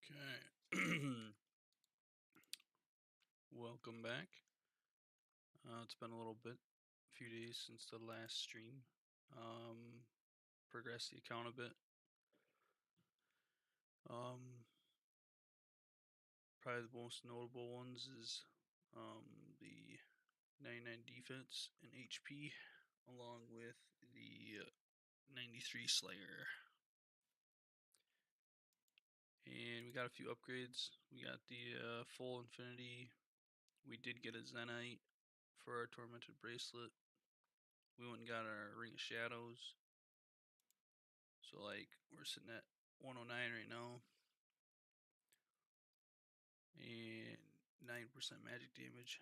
Okay. Welcome back. It's been a little bit, a few days since the last stream. Um, Progressed the account a bit. Um, Probably the most notable ones is the 99 defense and HP, along with the 93 Slayer. And we got a few upgrades. We got the full Infinity. We did get a Zenite for our Tormented Bracelet. We went and got our Ring of Shadows. So like we're sitting at 109 right now, and 9% magic damage.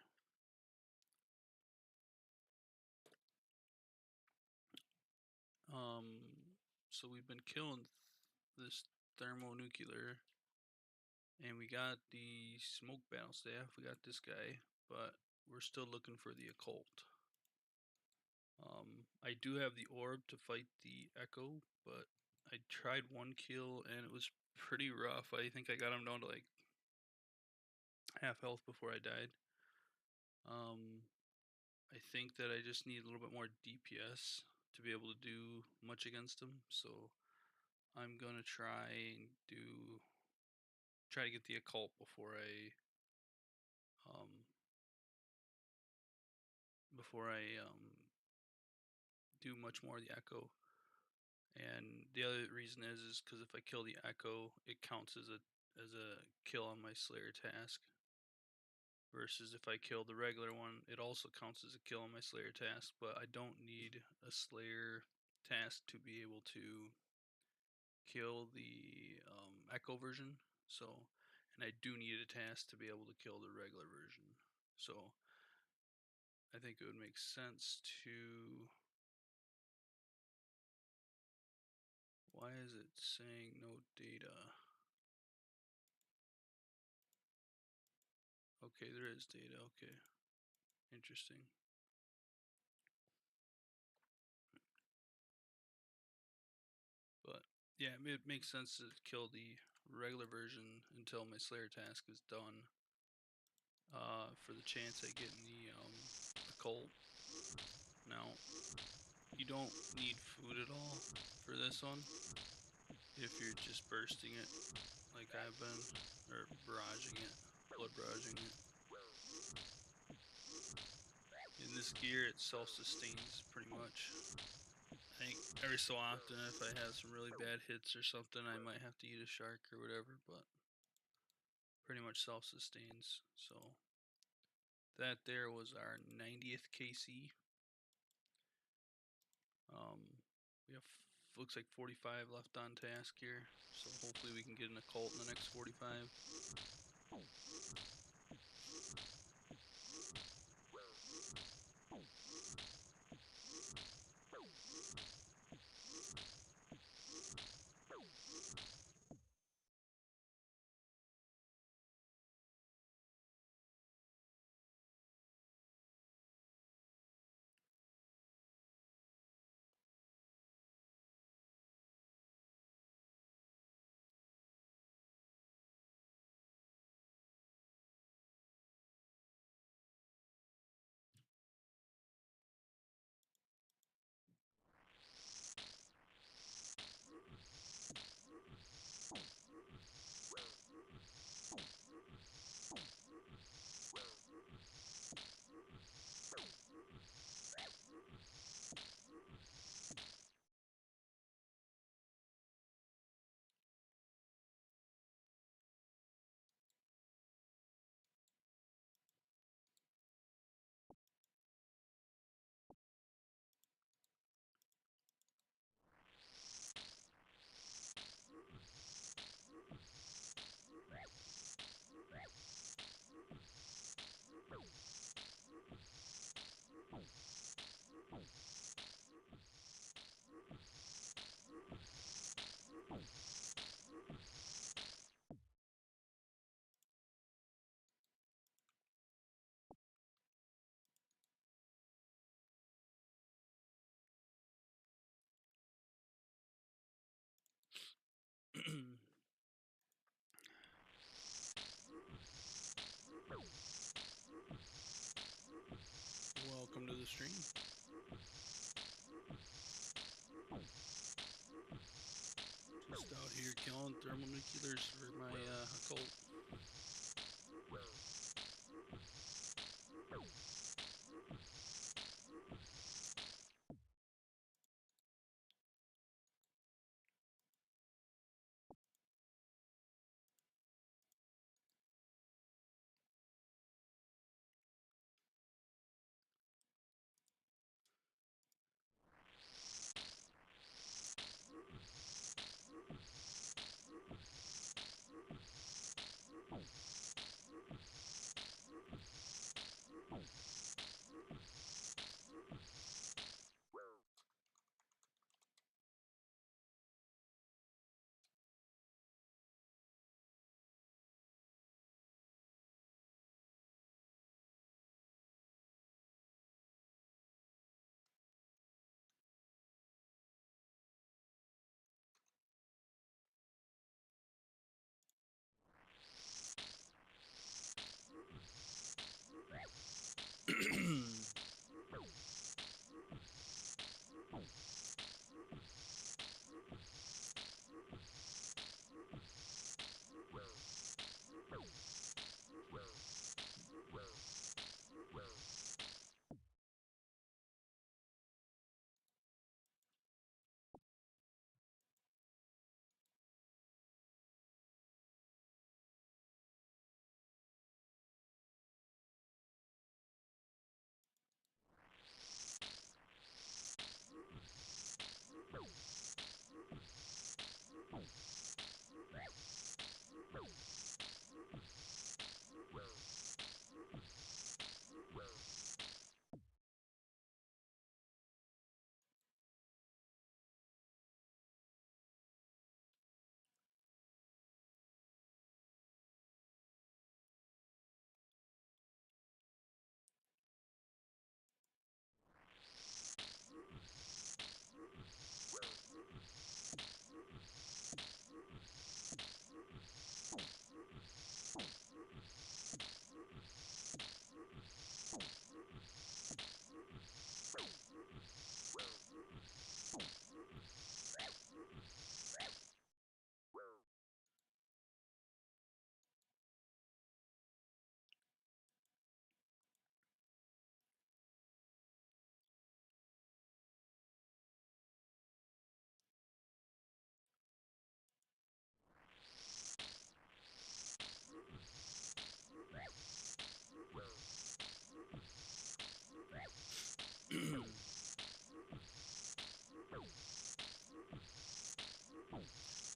So we've been killing this thermonuclear, and we got the smoke battle staff. We got this guy, but we're still looking for the occult. I do have the orb to fight the echo, but I tried one kill and it was pretty rough. I think I got him down to like half health before I died. I think that I just need a little bit more DPS to be able to do much against him. So I'm gonna try to get the occult um before I do much more of the echo. And the other reason is because if I kill the echo, it counts as a kill on my Slayer task. Versus if I kill the regular one, it also counts as a kill on my Slayer task. But I don't need a Slayer task to be able to kill the Echo version. So, and I do need a task to be able to kill the regular version. So, I think it would make sense to. Why is it saying no data? Okay, there is data. Okay, interesting. But yeah, it makes sense to kill the regular version until my Slayer task is done. For the chance at getting the occult. Now, you don't need food at all for this one if you're just bursting it like I've been, or barraging it, blood barraging it. In this gear, it self-sustains pretty much. I think every so often, if I have some really bad hits or something, I might have to eat a shark or whatever, but pretty much self-sustains. So that there was our 90th KC. We have looks like 45 left on task here, so hopefully we can get an occult in the next 45. Welcome to the stream. Just out here killing thermonuclears for my occult.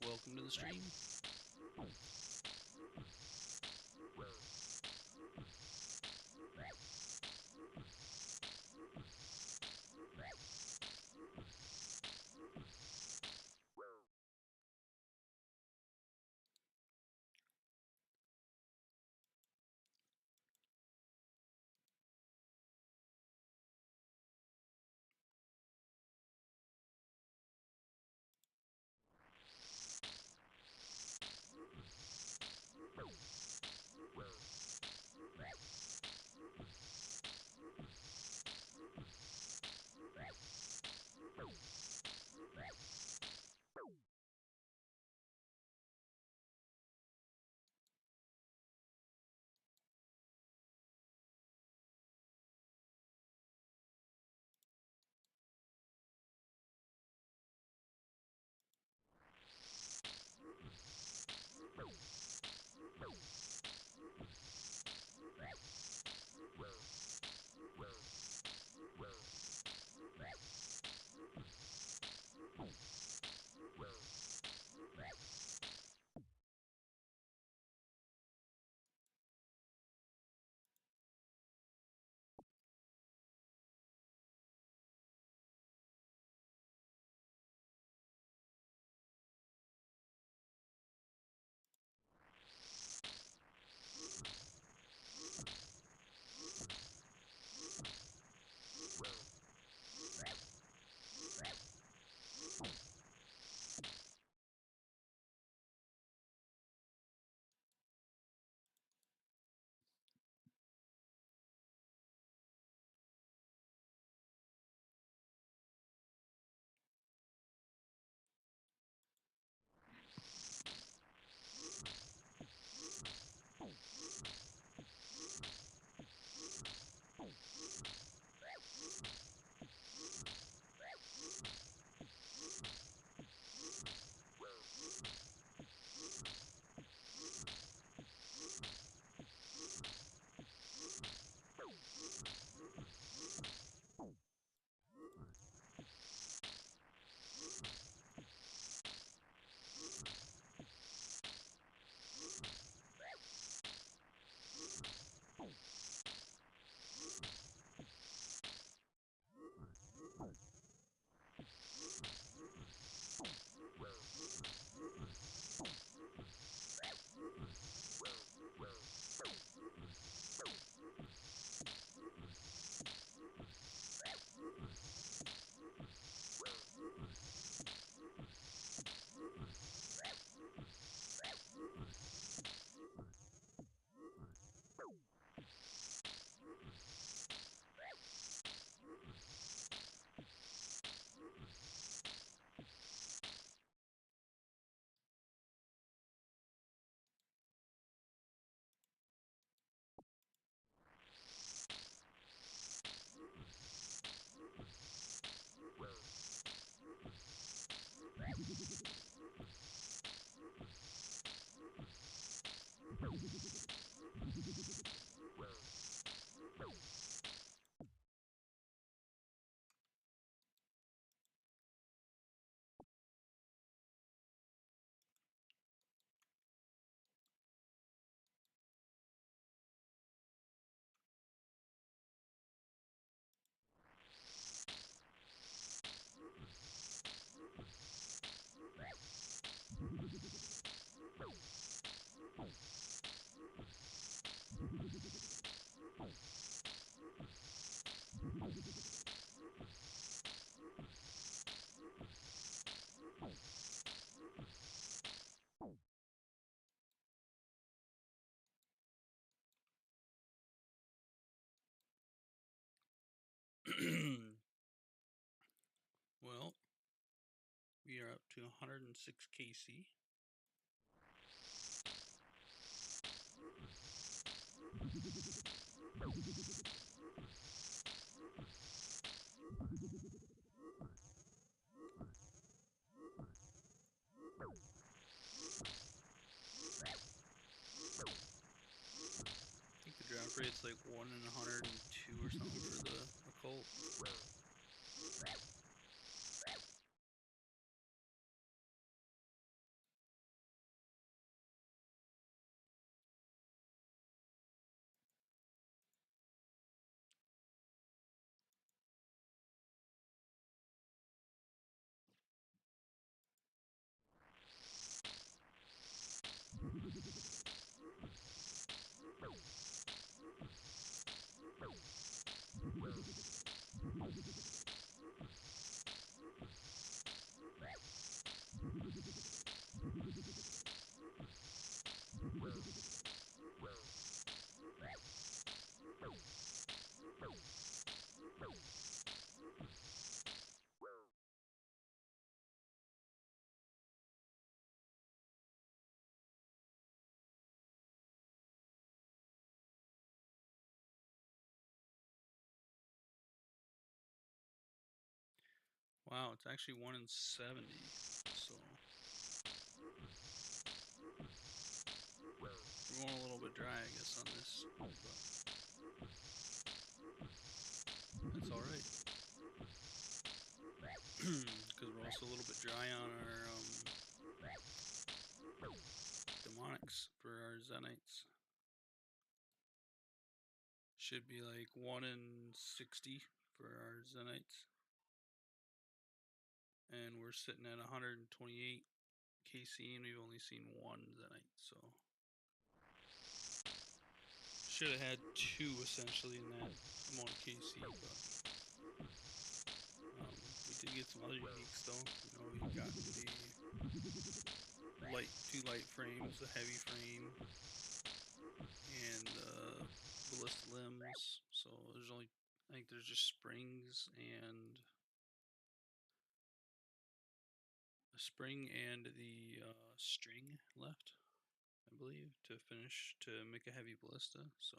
Welcome to the stream. We are up to 106 KC. I think the drop rate's like 1 in 102 or something for the occult. Wow, it's actually 1 in 70. So we're going a little bit dry, I guess, on this, but that's all right. Because we're also a little bit dry on our demonics for our Zenites. Should be like 1 in 60 for our Zenites. And we're sitting at 128 KC, and we've only seen 1 Zenite, so should have had 2 essentially in that amount of KC, but we did get some other uniques though. You know, we got the two light frames, a heavy frame, and ballista limbs. So there's only, I think there's just springs and a spring and the string left, I believe, to make a heavy ballista. So,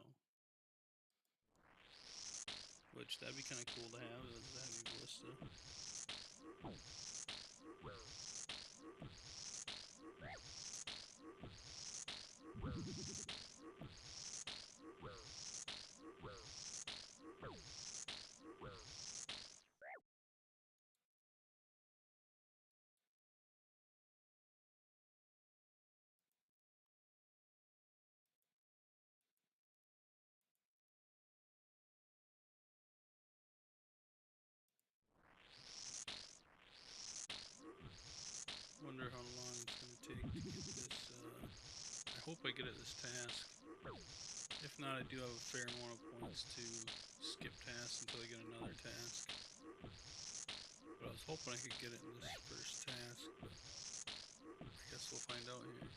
which that'd be kind of cool to have as a heavy ballista. Wonder how long it's going to take to get this. I hope I get it this task. If not, I do have a fair amount of points to skip tasks until I get another task. But I was hoping I could get it in this first task, but I guess we'll find out here.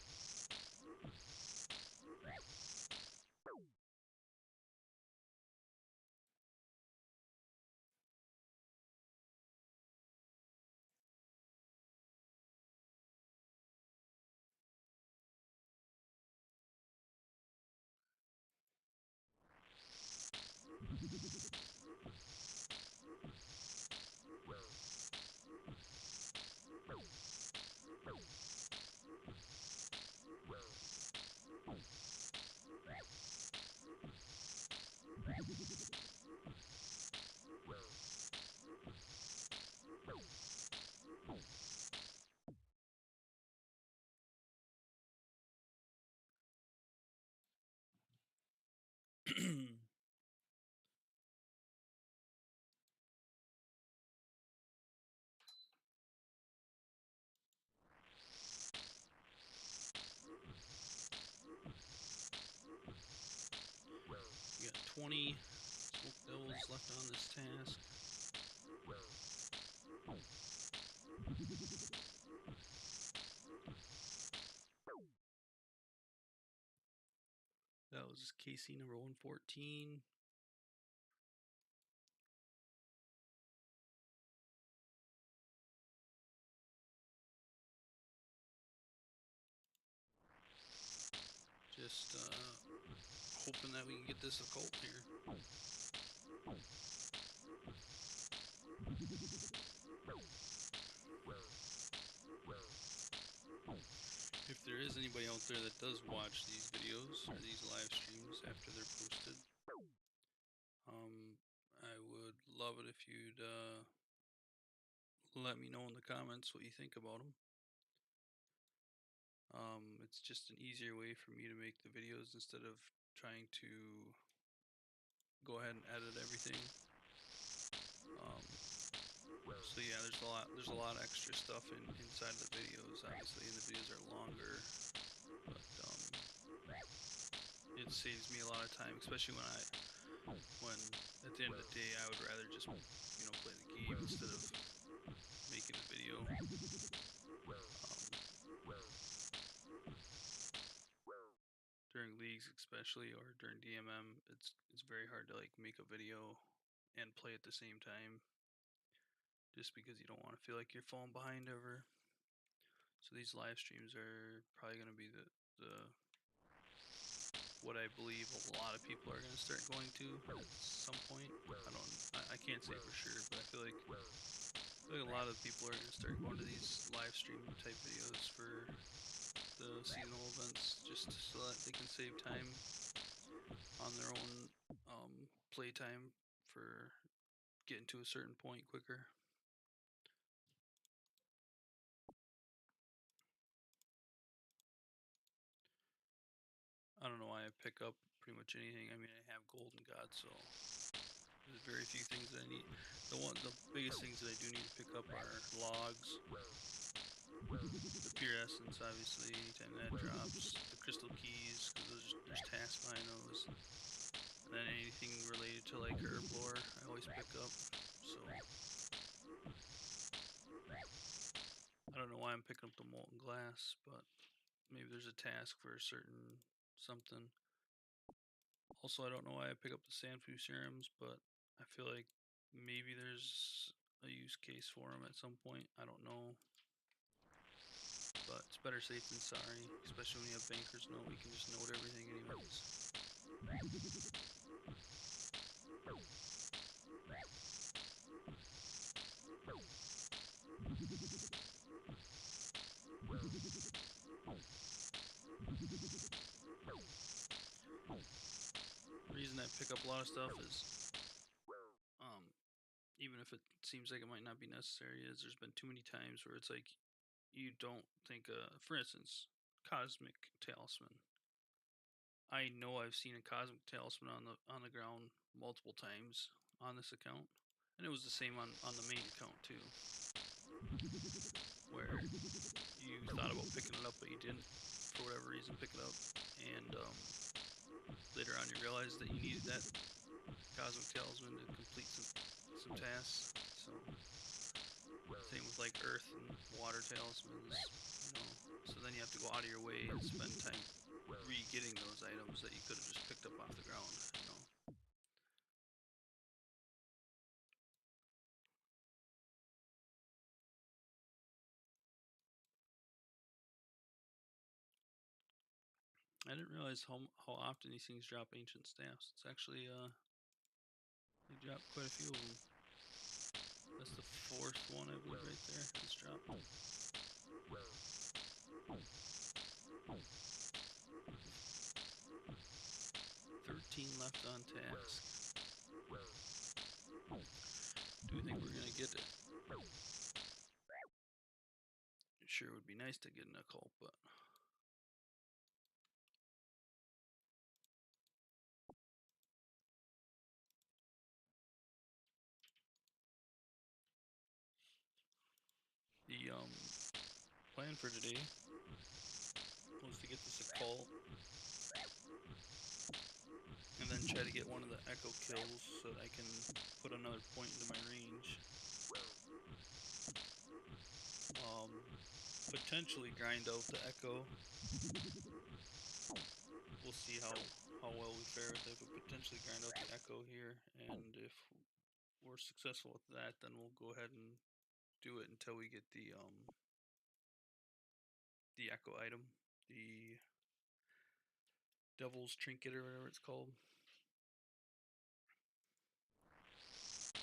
We got 20 smoke devils left on this task. That was KC number 114. just hoping that we can get this occult here. If there is anybody out there that does watch these videos or these live streams after they're posted, I would love it if you'd let me know in the comments what you think about them. It's just an easier way for me to make the videos instead of trying to go ahead and edit everything. So yeah, there's a lot of extra stuff inside the videos, obviously, and the videos are longer, but it saves me a lot of time, especially when at the end of the day I would rather just play the game instead of making the video. During leagues especially, or during DMM, it's very hard to like make a video and play at the same time, just because you don't want to feel like you're falling behind ever. So these live streams are probably going to be the what I believe a lot of people are going to start going to at some point. I can't say for sure, but I feel like a lot of people are going to start going to these live stream type videos for the seasonal events, just so that they can save time on their own play time for getting to a certain point quicker. I don't know why I pick up pretty much anything. I mean, I have Golden God, so there's very few things that I need. The biggest things that I do need to pick up are logs, the pure essence, obviously, anytime that drops, the crystal keys, because there's tasks behind those, and then anything related to like herb lore, I always pick up. So I don't know why I'm picking up the molten glass, but maybe there's a task for a certain something. Also, I don't know why I pick up the Sanfu serums, but I feel like maybe there's a use case for them at some point. I don't know. But it's better safe than sorry, especially when you have Banker's Note. You can just note everything anyways. The reason I pick up a lot of stuff is, even if it seems like it might not be necessary, is there's been too many times where it's like you don't think, for instance, Cosmic Talisman. I know I've seen a Cosmic Talisman on the ground multiple times on this account, and it was the same on the main account too, where you thought about picking it up but you didn't for whatever reason pick it up, and later on you realized that you needed that Cosmic Talisman to complete some tasks. So same with like Earth and Water Talismans, So then you have to go out of your way and spend time re-getting those items that you could have just picked up off the ground. I didn't realize how often these things drop ancient staffs. It's actually they drop quite a few of them. That's the fourth one, I believe, right there. That's dropped. 13 left on task. Do you think we're gonna get it? It sure would be nice to get an occult, but the plan for today was to get this occult and then try to get one of the echo kills so that I can put another point into my range. Potentially grind out the echo. We'll see how well we fare with it, but potentially grind out the echo here, and if we're successful with that, then we'll go ahead and do it until we get the echo item, the Devil's Trinket or whatever it's called.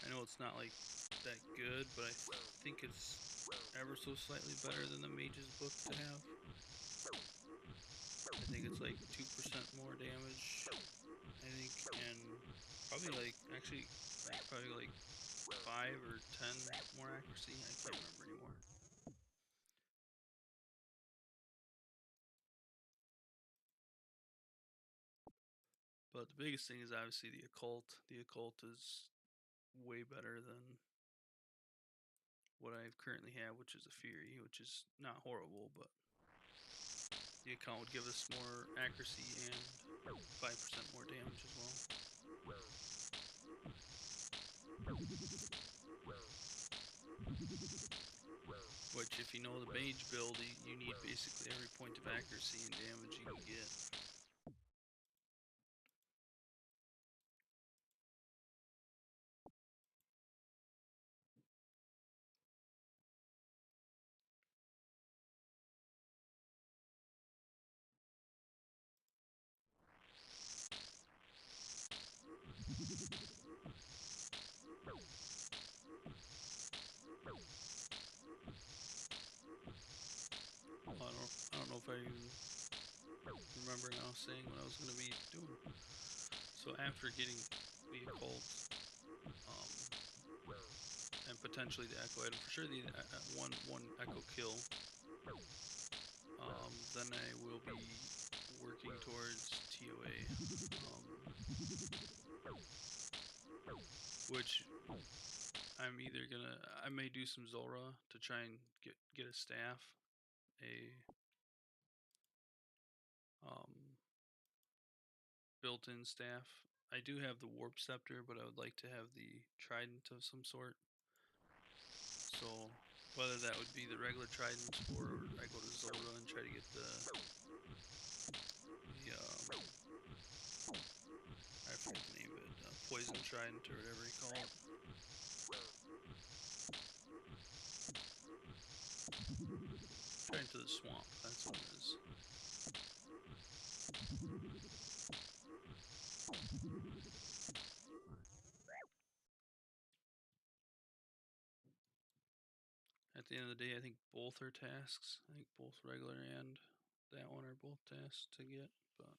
I know it's not like that good, but I think it's ever so slightly better than the Mage's book to have. I think it's like 2% more damage, I think, and probably like, actually, like probably like 5 or 10 more accuracy. I can't remember anymore. But the biggest thing is obviously the occult. The occult is way better than what I currently have, which is a Fury, which is not horrible, but the account would give us more accuracy and 5% more damage as well. Which, if you know the Mage build, you need basically every point of accuracy and damage you can get. I don't know if I even remember now saying what I was going to be doing. So after getting the occult, and potentially the echo item, for sure the one echo kill, then I will be working towards TOA, which I may do some Zora to try and get a staff, a built-in staff. I do have the Warp Scepter, but I would like to have the Trident of some sort. So whether that would be the regular Trident or I go to Zora and try to get the I forget the name of it, Poison Trident or whatever you call it. Trident to the Swamp, that's what it is. At the end of the day, I think both are tasks. I think both regular and that one are both tasks to get, but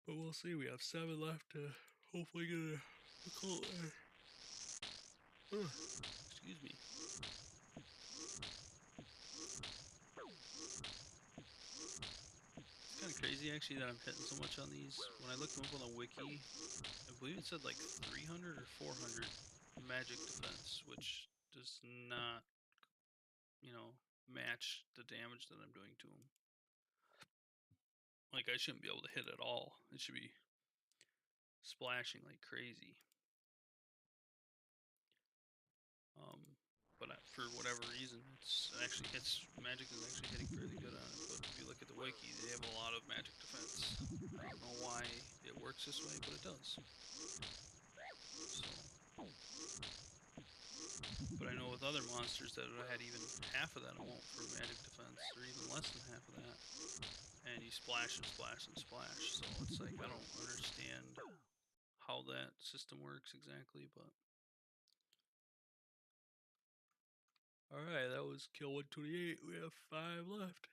we'll see. We have 7 left to hopefully get a call there. Excuse me. It's kind of crazy actually that I'm hitting so much on these. When I looked them up on the wiki, I believe it said like 300 or 400 magic defense, which does not, match the damage that I'm doing to them. Like, I shouldn't be able to hit at all. It should be splashing like crazy. But for whatever reason, magic is actually hitting fairly good on it. But if you look at the wiki, they have a lot of magic defense. I don't know why it works this way, but it does. So, but I know with other monsters that I had even half of that amount for magic defense, or even less than half of that, and you splash and splash and splash. So it's like, I don't understand how that system works exactly, but alright, that was kill 128. We have 5 left.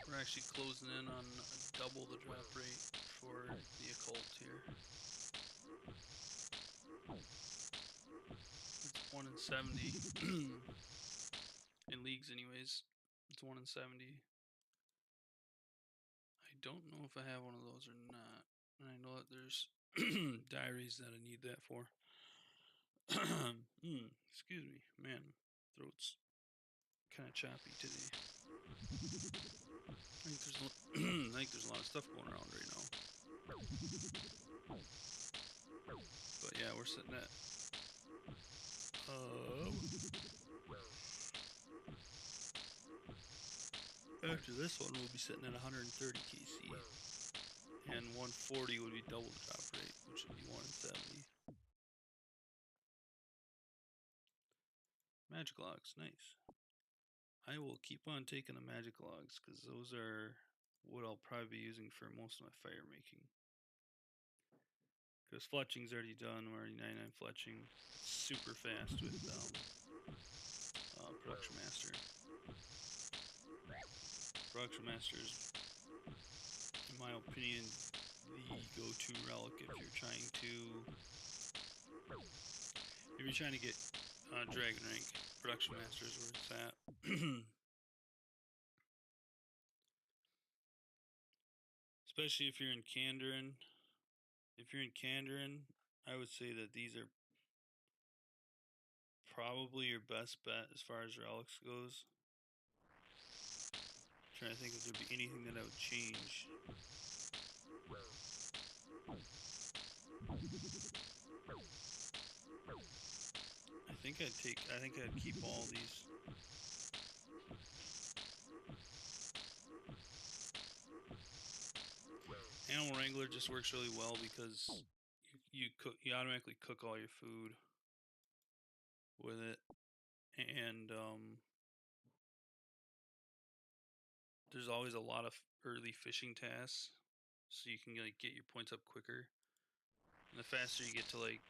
We're actually closing in on double the drop rate for the occult here. It's 1 in 70. In leagues anyways. It's 1 in 70. I don't know if I have one of those or not. And I know that there's diaries that I need that for. Excuse me. Man, throat's kind of choppy today. I think there's a lot of stuff going around right now. But yeah, we're sitting at after this one we'll be sitting at 130 KC. and 140 would be double drop rate, which would be 170. Magic logs, nice. I will keep on taking the magic logs because those are what I'll probably be using for most of my fire making. Because fletching's already done. We're already 99 fletching. It's super fast with Production Master. Production Master is, in my opinion, the go-to relic if you're trying to get Dragon rank. Production Master is where it's at. Especially if you're in Kandarin. If you're in Kandarin, I would say that these are probably your best bet as far as relics goes. I'm trying to think if there'd be anything that I would change. I think I'd keep all these. Animal Wrangler just works really well because you automatically cook all your food with it, and there's always a lot of early fishing tasks, so you can like get your points up quicker. And the faster you get to like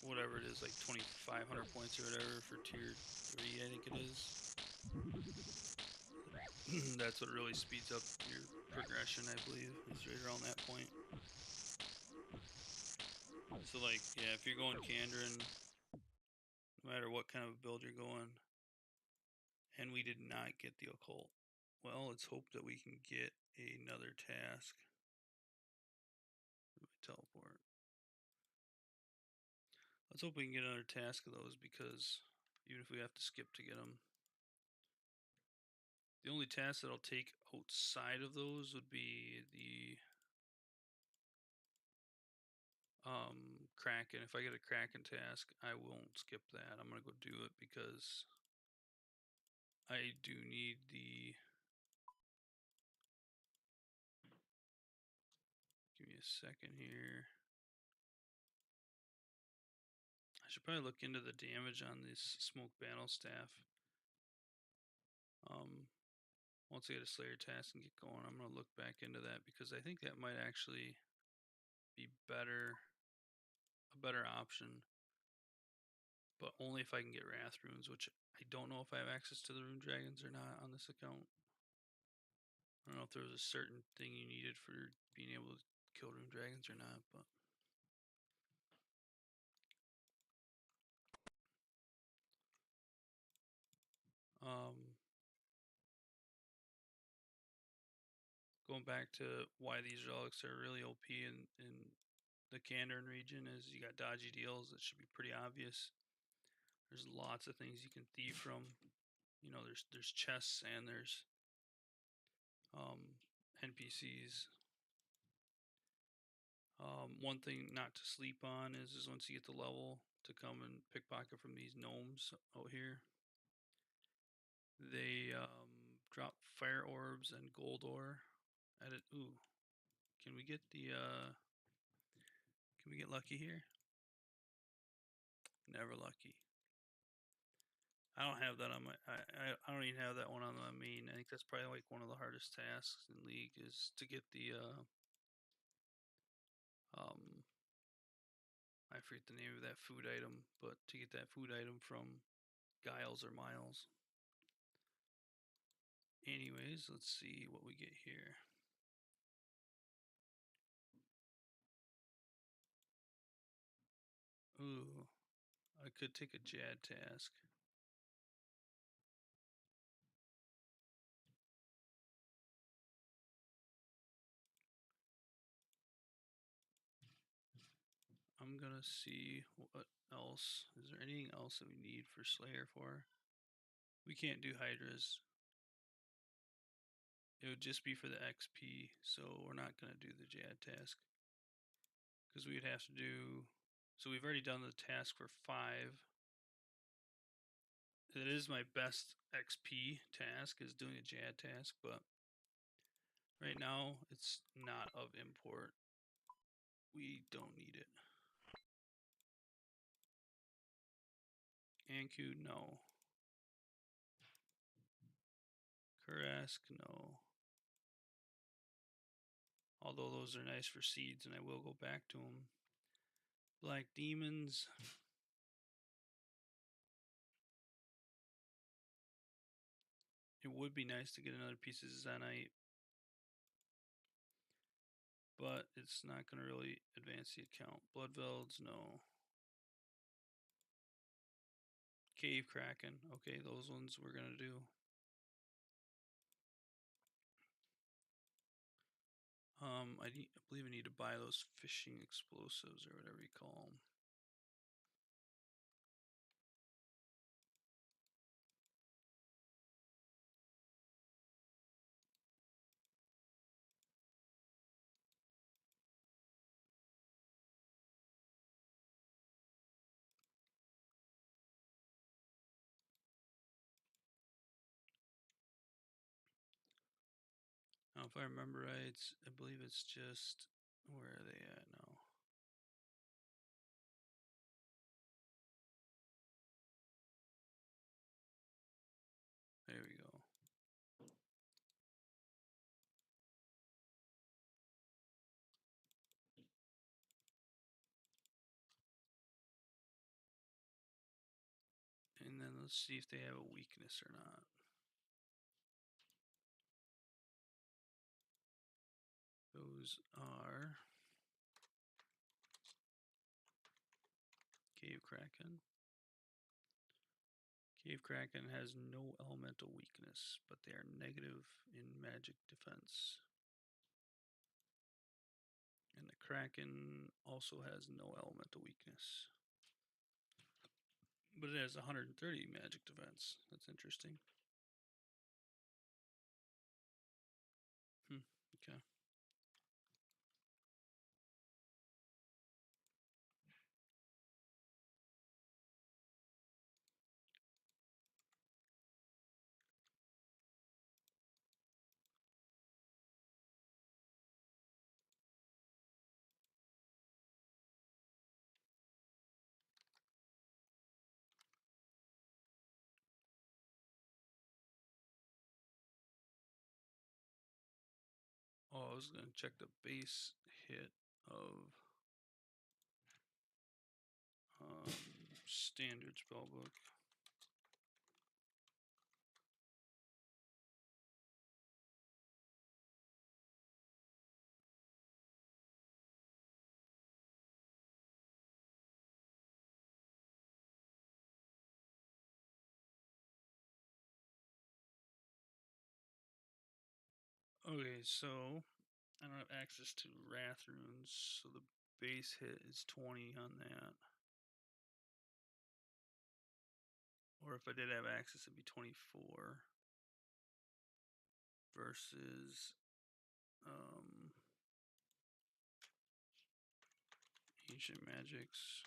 whatever it is, like 2,500 points or whatever for tier 3, I think it is. That's what really speeds up your progression, I believe, is right around that point. So like, yeah, if you're going Kandarin, no matter what kind of build you're going, and we did not get the occult. Well, let's hope that we can get another task. Teleport. Let's hope we can get another task of those, because even if we have to skip to get them, the only task that I'll take outside of those would be the Kraken. If I get a Kraken task, I won't skip that. I'm gonna go do it because I do need the. Give me a second here. I should probably look into the damage on this smoke battle staff. Once I get a Slayer task and get going, I'm gonna look back into that because I think that might actually be a better option. But only if I can get Wrath runes, which I don't know if I have access to the rune dragons or not on this account. I don't know if there was a certain thing you needed for being able to kill rune dragons or not, but going back to why these relics are really OP in the Kandarin region is you got dodgy deals that should be pretty obvious. There's lots of things you can thieve from. You know, there's chests and there's NPCs. One thing not to sleep on is once you get the level to come and pickpocket from these gnomes out here. They drop fire orbs and gold ore at it. Ooh, can we get the can we get lucky here? Never lucky. I don't have that on my. I don't even have that one on my main. I think that's probably like one of the hardest tasks in League is to get the I forget the name of that food item, but to get that food item from Giles or Miles. Anyways, let's see what we get here. Ooh, I could take a Jad task. I'm gonna see what else. Is there anything else that we need for Slayer for? We can't do Hydras. It would just be for the XP, so we're not gonna do the Jad task. Because we'd have to do. So we've already done the task for 5. It is my best XP task is doing a Jad task, but Right now, it's not of import. We don't need it. Anku, no. Kurask, no. Although those are nice for seeds, and I will go back to them. Black Demons. It would be nice to get another piece of Zenite, but it's not going to really advance the account. Bloodvelds, no. Cave Kraken, okay, those ones we're going to do. I believe I need to buy those fishing explosives or whatever you call them. Now, if I remember right, I believe it's just, where are they at now? There we go. And then let's see if they have a weakness or not. Those are Cave Kraken. Cave Kraken has no elemental weakness, but they are negative in magic defense. And the Kraken also has no elemental weakness. But it has 130 magic defense. That's interesting. Okay. Oh, I was going to check the base hit of standard spellbook. Okay, so I don't have access to Wrath runes, so the base hit is 20 on that. Or if I did have access, it'd be 24 versus Ancient Magics.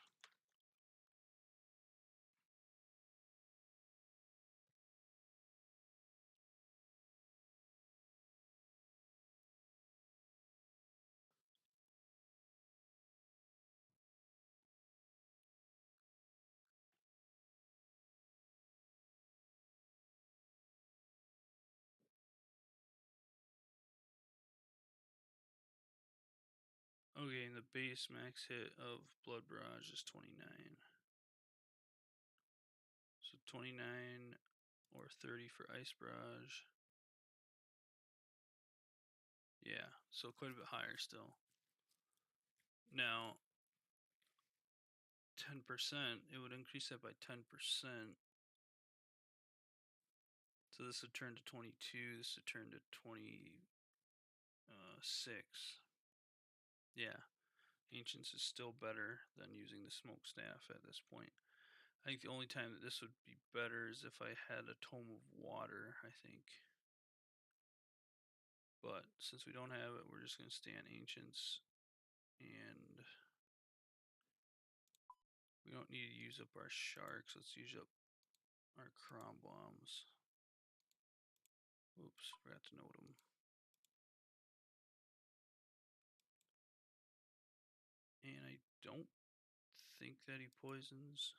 Okay, and the base max hit of Blood Barrage is 29. So 29 or 30 for Ice Barrage. Yeah, so quite a bit higher still. Now, 10%, it would increase that by 10%. So this would turn to 22, this would turn to 26. Yeah, Ancients is still better than using the Smokestaff at this point. I think the only time that this would be better is if I had a Tome of Water, I think. But since we don't have it, we're just going to stay on Ancients. And we don't need to use up our Sharks. Let's use up our Crom Bombs. Oops, forgot to note them. don't think that he poisons.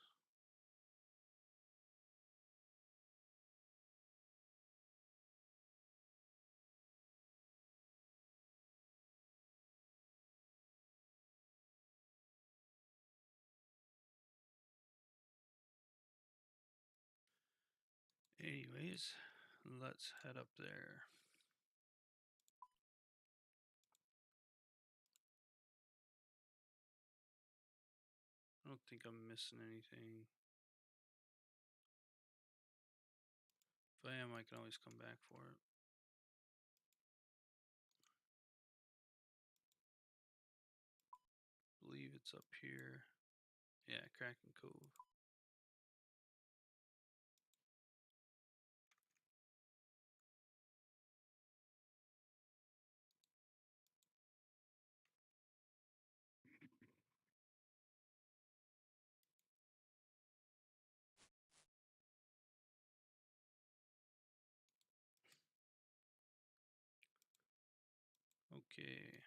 Anyways, let's head up there. I don't think I'm missing anything. If I am, I can always come back for it. I believe it's up here. Yeah, Kraken Cove. Okay.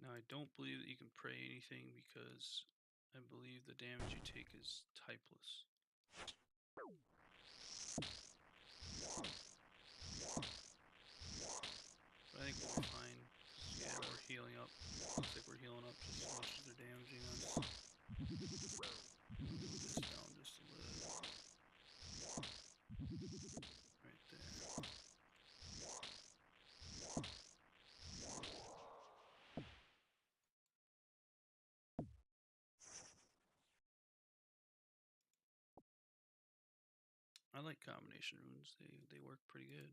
Now I don't believe that you can pray anything because I believe the damage you take is typeless. But I think we'll be fine. Yeah, we're healing up. Looks like we're healing up just as much as they're damaging us. Move this down just a little. Right there. I like combination runes. They work pretty good.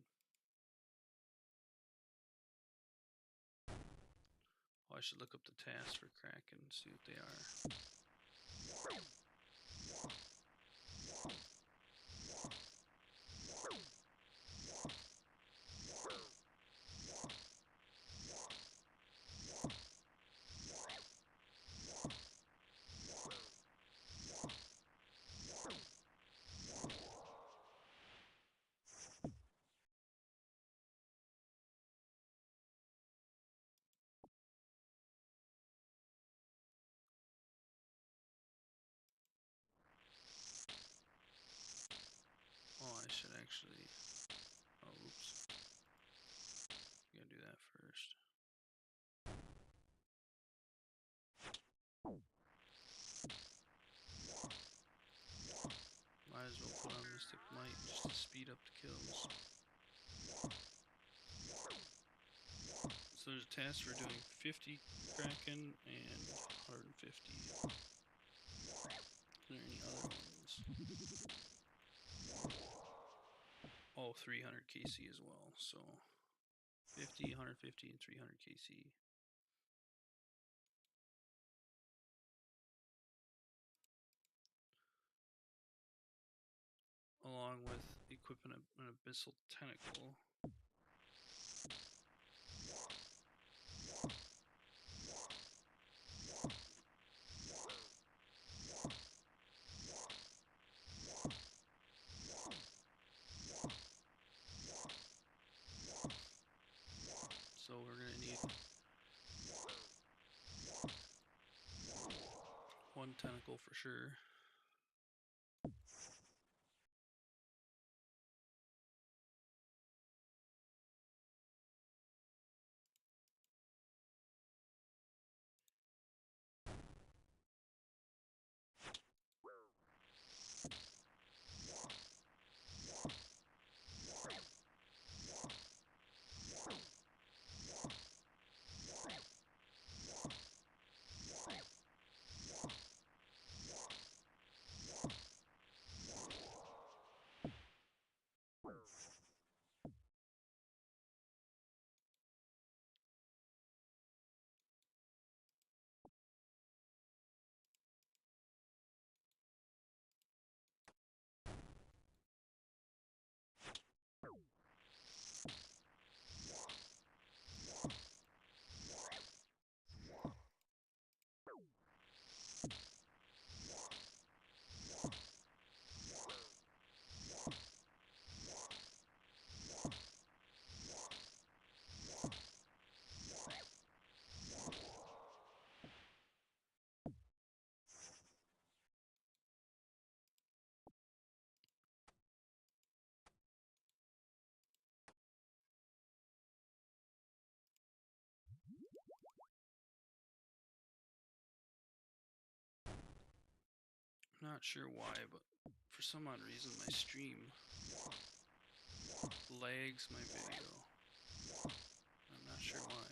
Well, I should look up the tasks for Kraken and see what they are. Oh, I should actually. Oh, oops. Gotta do that first. Might as well put on Mystic Might just to speed up the kills. So there's a task for doing 50 Kraken and 150. Are there any other ones? Oh, 300 KC as well. So 50, 150, and 300 KC. Along with equipping an Abyssal Tentacle. So we're going to need one tentacle for sure. not sure why, but for some odd reason my stream lags my video. I'm not sure why.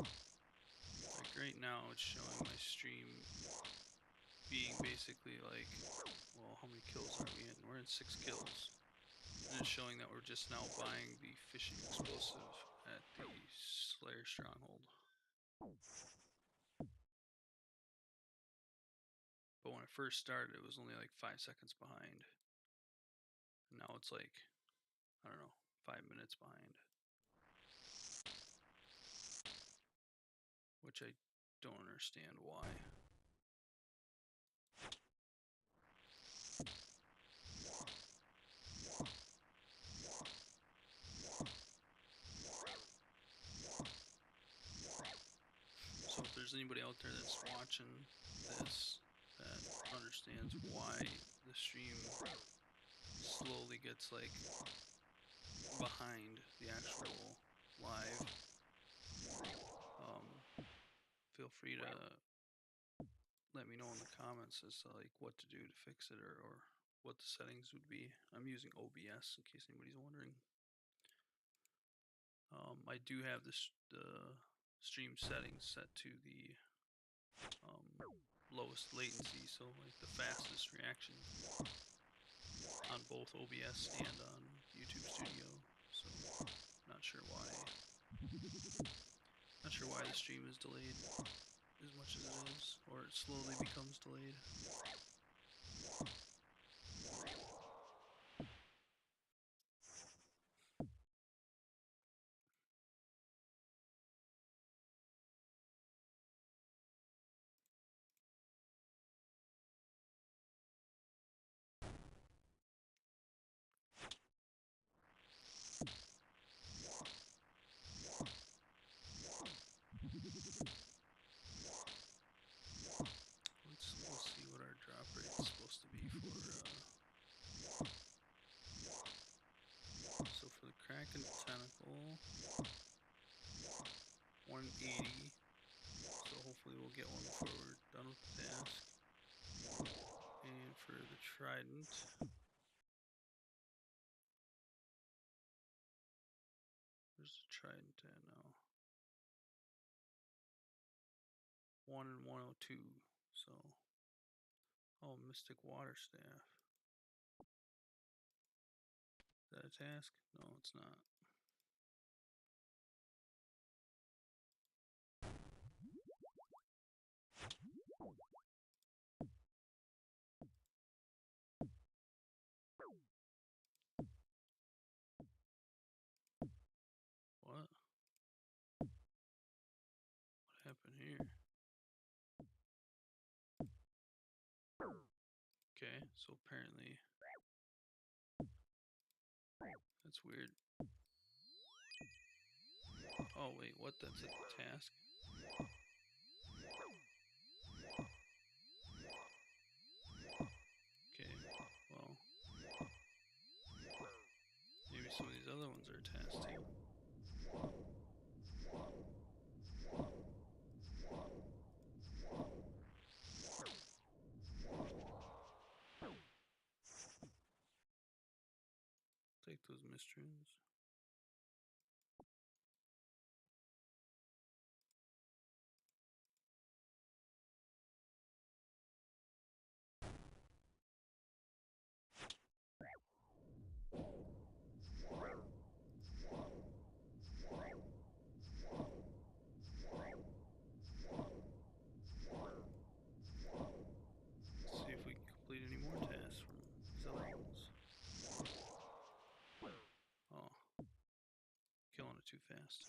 Like right now it's showing my stream being basically like, well, how many kills are we in? We're in 6 kills. And it's showing that we're just now buying the fishing explosive at the Slayer Stronghold. But when I first started, it was only like 5 seconds behind. And now it's like, I don't know, 5 minutes behind. Which I don't understand why. So if there's anybody out there that's watching this that understands why the stream slowly gets like behind the actual live, feel free to let me know in the comments as to like what to do to fix it, or what the settings would be. I'm using OBS in case anybody's wondering. I do have the stream settings set to the lowest latency, so like the fastest reaction on both OBS and on YouTube Studio. So not sure why the stream is delayed as much as it is, or it slowly becomes delayed. We'll see what our drop rate is supposed to be for. So for the Kraken Tentacle, 180. So hopefully we'll get one before we're done with the task. And for the Trident, where's the Trident at now? 1 and 102. So, oh, Mystic Water Staff. Is that a task? No, it's not. What? What happened here? Okay, so apparently that's weird. Oh wait, what? That's a task? Okay, well, maybe some of these other ones are tasks too. Take those mistrins. See if we can complete any more tasks from these other ones. Oh, killing it too fast.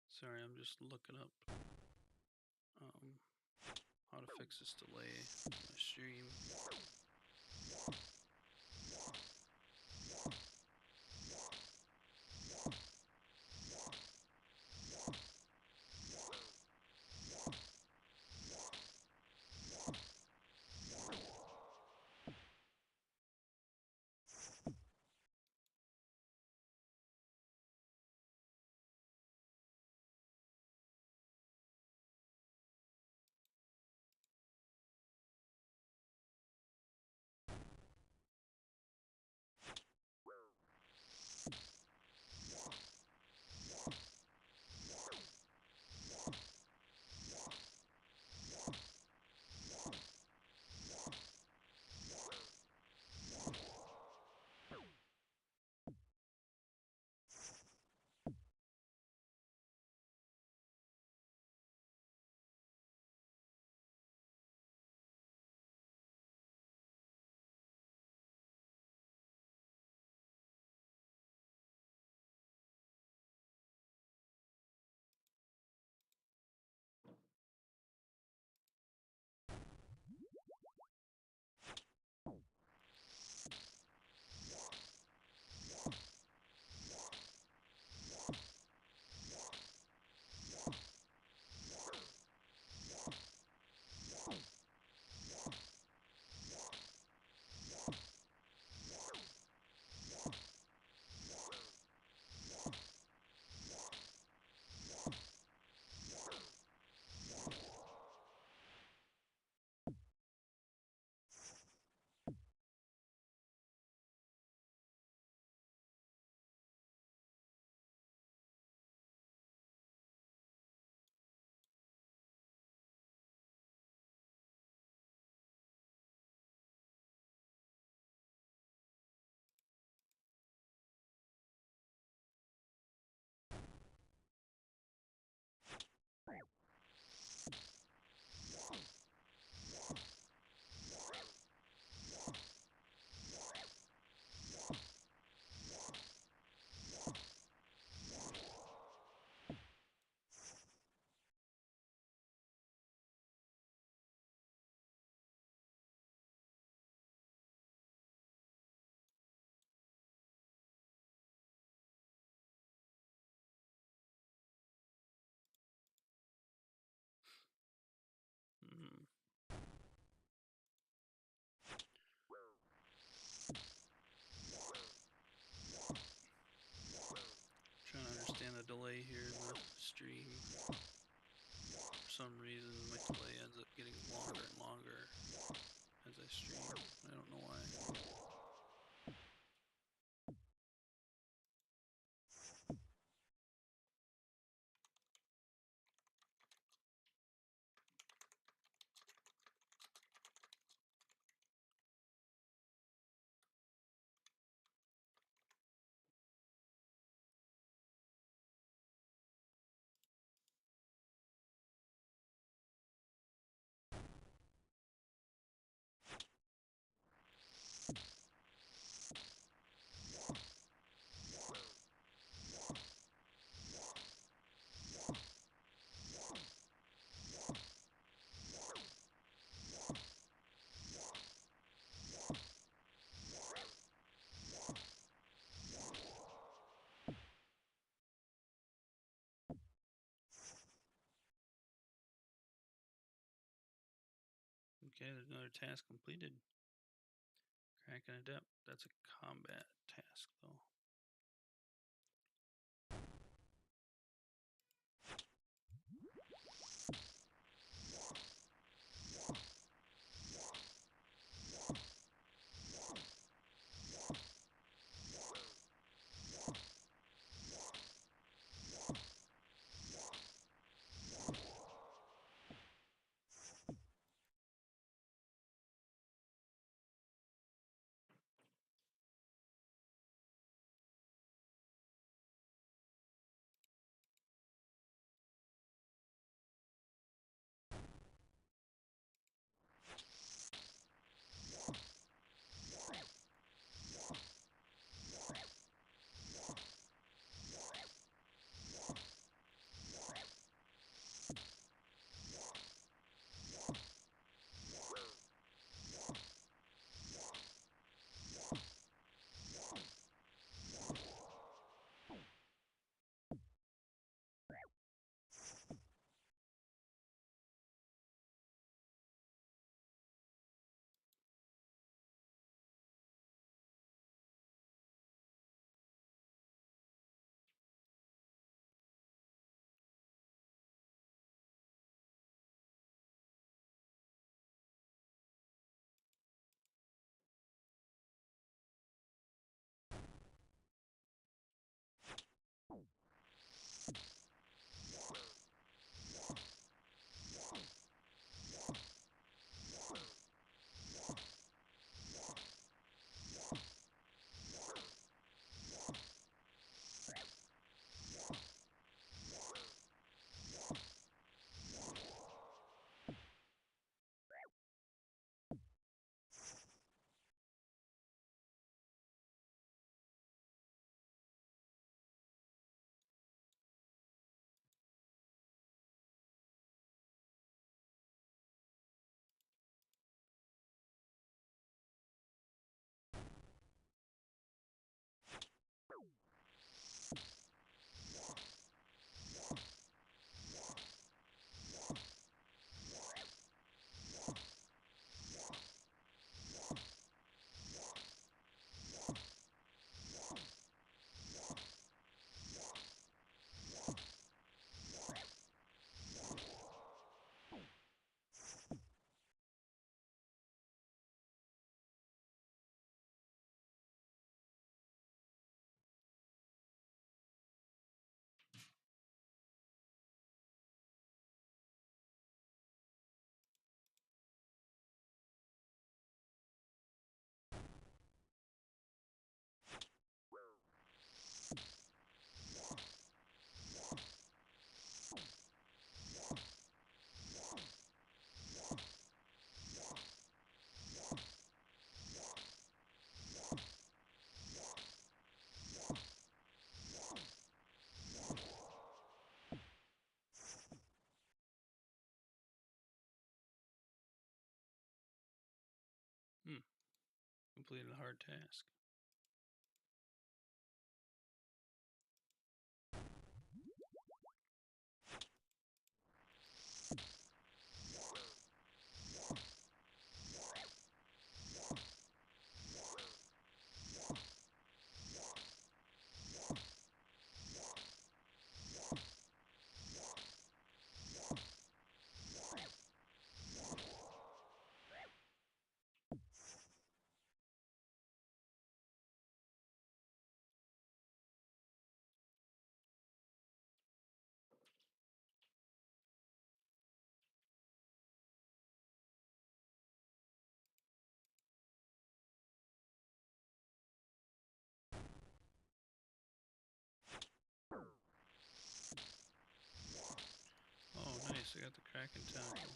Sorry, I'm just looking up how to fix this delay in my stream. Hmm. Trying to understand the delay here in the stream. For some reason, my delay ends up getting longer and longer as I stream. I don't know why. Okay, there's another task completed. Cracking Adept. That's a combat task, though. completed a hard task. Oh, nice. I got the Kraken tentacle.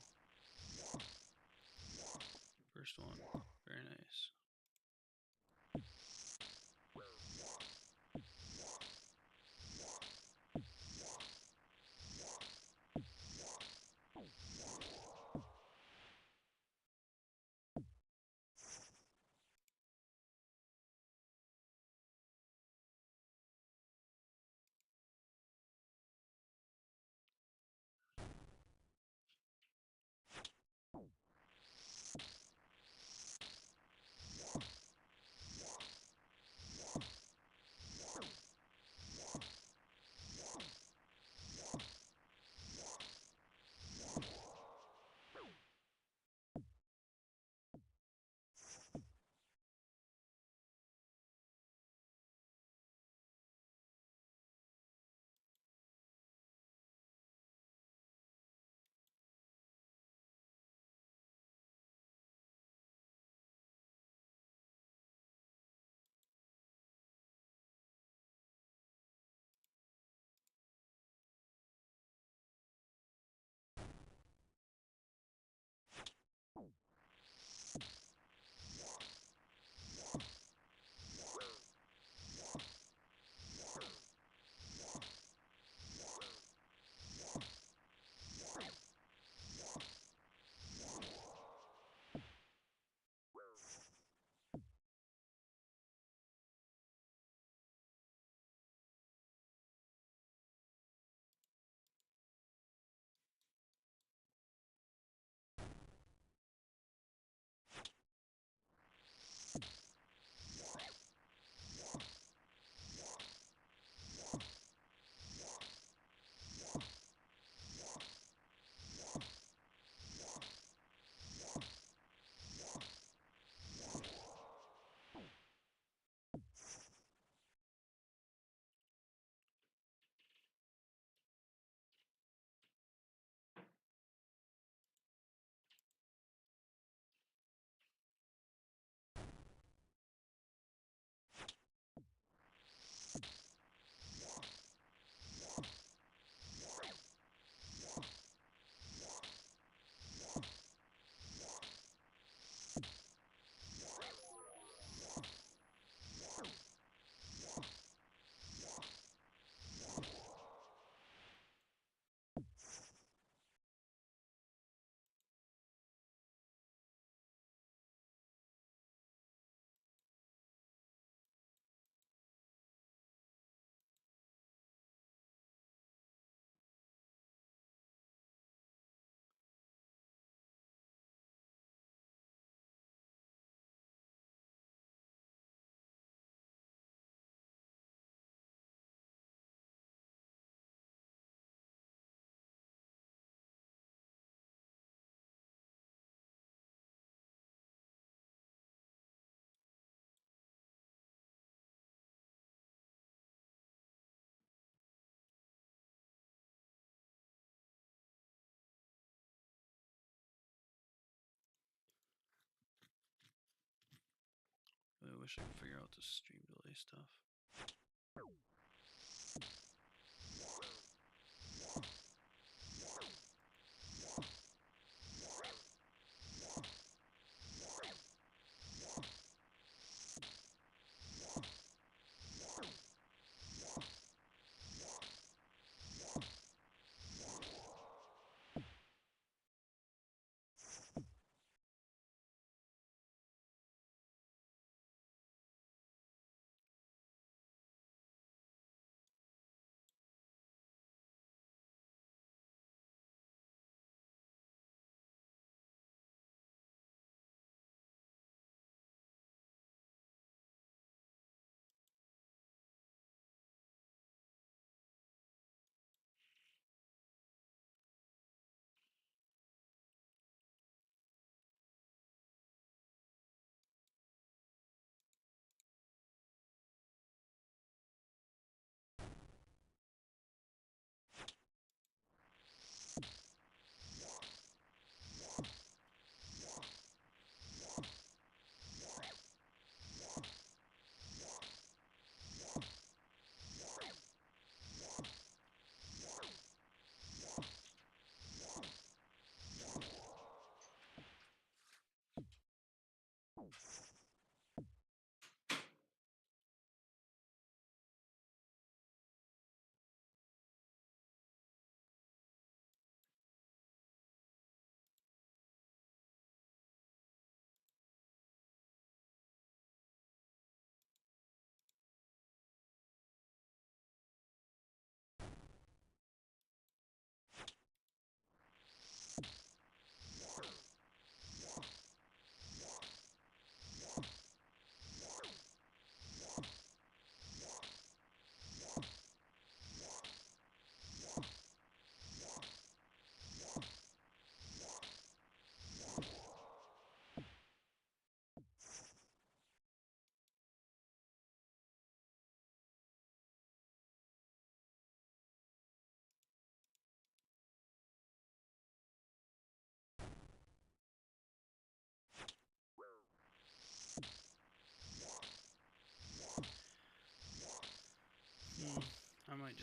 First one. Very nice. I wish I could figure out the stream delay stuff.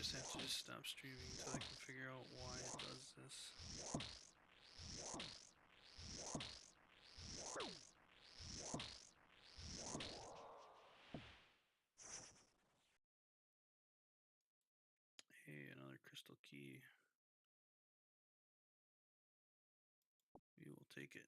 just have to just stop streaming until I can figure out why it does this. Hey, another crystal key. We will take it.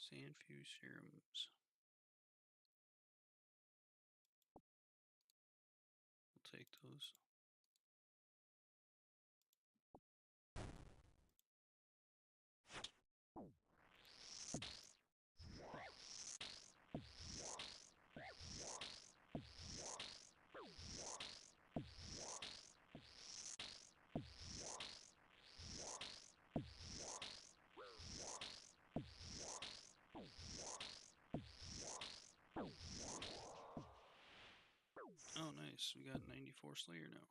Sandfuse serums. We'll take those. Oh, nice. We got 94 Slayer now.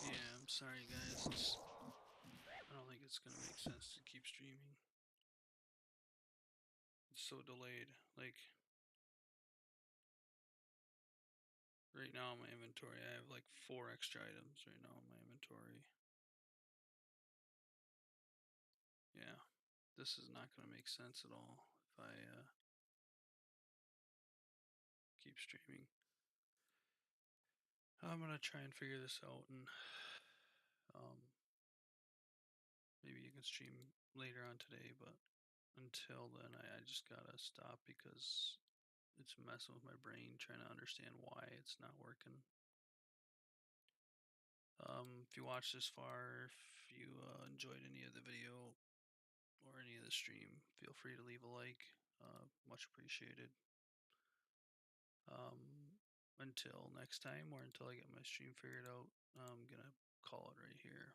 Yeah, I'm sorry guys. I don't think it's gonna make sense to keep streaming. It's so delayed. Like, right now in my inventory, I have like 4 extra items right now in my inventory. Yeah, this is not gonna make sense at all if I keep streaming. I'm gonna try and figure this out, and maybe you can stream later on today, but until then, I just gotta stop because it's messing with my brain trying to understand why it's not working. If you watched this far, if you enjoyed any of the video or any of the stream, feel free to leave a like. Much appreciated. Until next time, or until I get my stream figured out, I'm gonna call it right here.